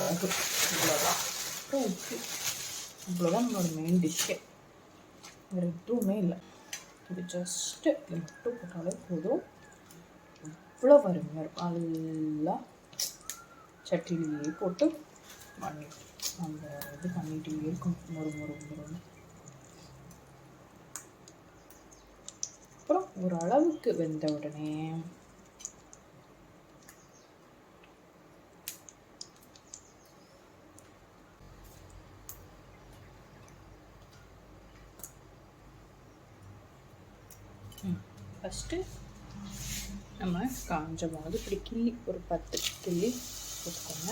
மிளகு, இவ்வளோதான். அப்புறம் உப்பு, இவ்வளோதான் நம்மளோட மெயின் டிஷ்ஷே. வேறு எதுவுமே இல்லை. இது ஜஸ்ட்டு இது மட்டும் போட்டாலே போதும். இவ்வளோ அருமையாக இருக்கும். எல்லாம் சட்டிலேயே போட்டு அந்த இது பண்ணிகிட்டே இருக்கும். மொறு. அப்புறம் ஓரளவுக்கு வெந்த உடனே ஃபஸ்ட்டு நம்ம காஞ்ச மிளகு இப்படி கிள்ளி ஒரு 10 கிள்ளி போட்டுக்கோங்க.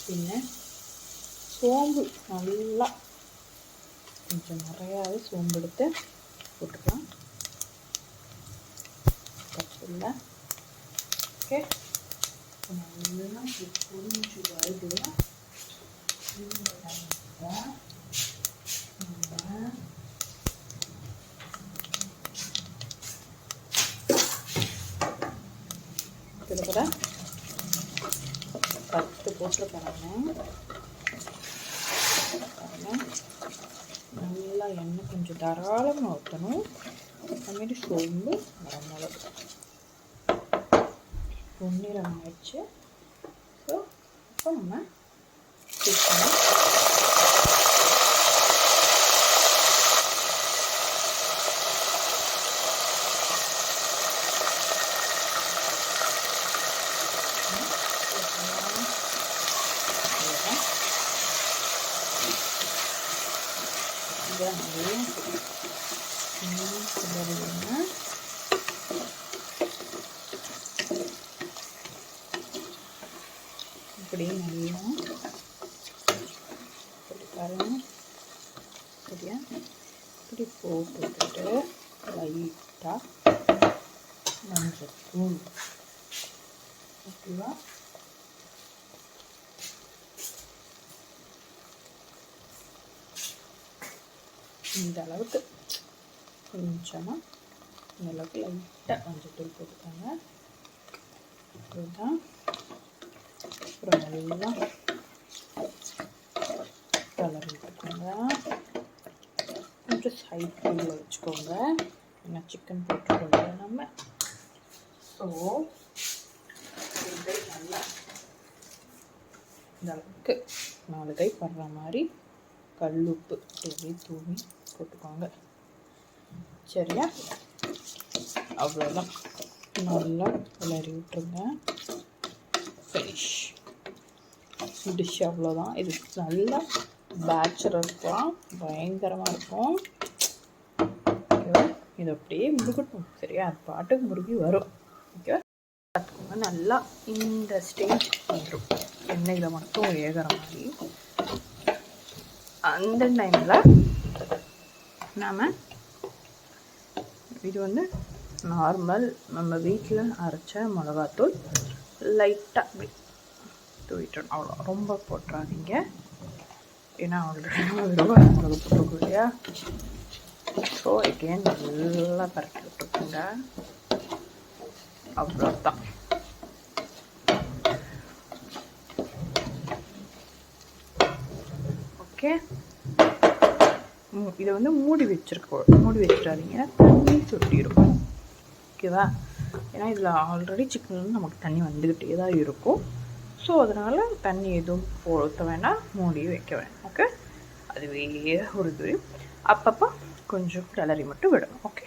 பின்ன சோம்பு நல்லா கொஞ்சம் நிறையாவே சோம்பு எடுத்து போட்டுக்கலாம். தப்பில்லை. ஓகே, நல்லா புரிஞ்சு வருது. இந்த டைமில் இதில் கூட 10 போட்டுருக்காங்க. நல்லா எண்ணெய் கொஞ்சம் தாராளமாக ஊற்றணும். அதுமாரி சோம்பு, வரமிளகு பொன்னிறம் ஆயிடுச்சு. ஸோ இப்போ நம்ம சேர்க்கணும். இதை நல்லா இப்படி நல்லா பாருங்க. சரியா? இப்படி போட்டுட்டு லைட்டாக மஞ்சத்தூள், ஓகேவா? இந்த அளவுக்கு கொஞ்சமாக இந்த அளவுக்கு லைட்டாக மஞ்சத்தூள் போட்டுக்கோங்க. அதுதான். அப்புறம் நல்லா கலர் விட்டுக்கோங்க. கொஞ்சம் சைடில் வச்சுக்கோங்க. ஏன்னா சிக்கன் போட்டுக்கோங்க நம்ம. ஸோ நல்லா இந்த அளவுக்கு 4 கை படுற மாதிரி கல்லுப்பு தூவி போட்டுக்கோங்க. சரியா? அவ்வளோதான். நல்லா கிளறி விட்டுருங்க. Finish dish. அவ்வளோதான். இது நல்லா பேச்சுலர்ஸ்லாம் பயங்கரமாக இருக்கும். ஓகேவா? இது அப்படியே முருகட்டும். சரியா? அது பாட்டுக்கு முருகி வரும். ஓகேவா? பார்த்துக்கோங்க. நல்லா இந்த ஸ்டேஜ் வந்துடும். எண்ணெயில் மட்டும் வேகிற மாதிரி. அந்த டைமில் நாம் இது வந்து நார்மல் நம்ம வீட்டில் அரைச்ச மிளகாத்தூள் லைட்டாக அப்படி தூவிட்டோம். அவ்வளோ ரொம்ப போட்டுறாதீங்க. ஏன்னா ஆல்ரெடி வெறும் மிளகு போட்டுருக்கோம் இல்லையா? ஸோ எகெயின் நல்லா பரட்டி விட்டுருக்கோங்க. அவ்வளோதான். ஓகே, இதை வந்து மூடி வச்சிடாதீங்க. தண்ணி சொட்டிடும். ஓகேவா? ஏன்னா இதில் ஆல்ரெடி சிக்கன் வந்து நமக்கு தண்ணி வந்துக்கிட்டே தான் இருக்கும். ஸோ அதனால் தண்ணி எதுவும் ஊற்ற வேண்டாம், மூடி வைக்க வேண்டாம். ஓகே, அதுவே ஒரு இது அப்பப்போ கொஞ்சம் கிளறி மட்டும் விடணும். ஓகே.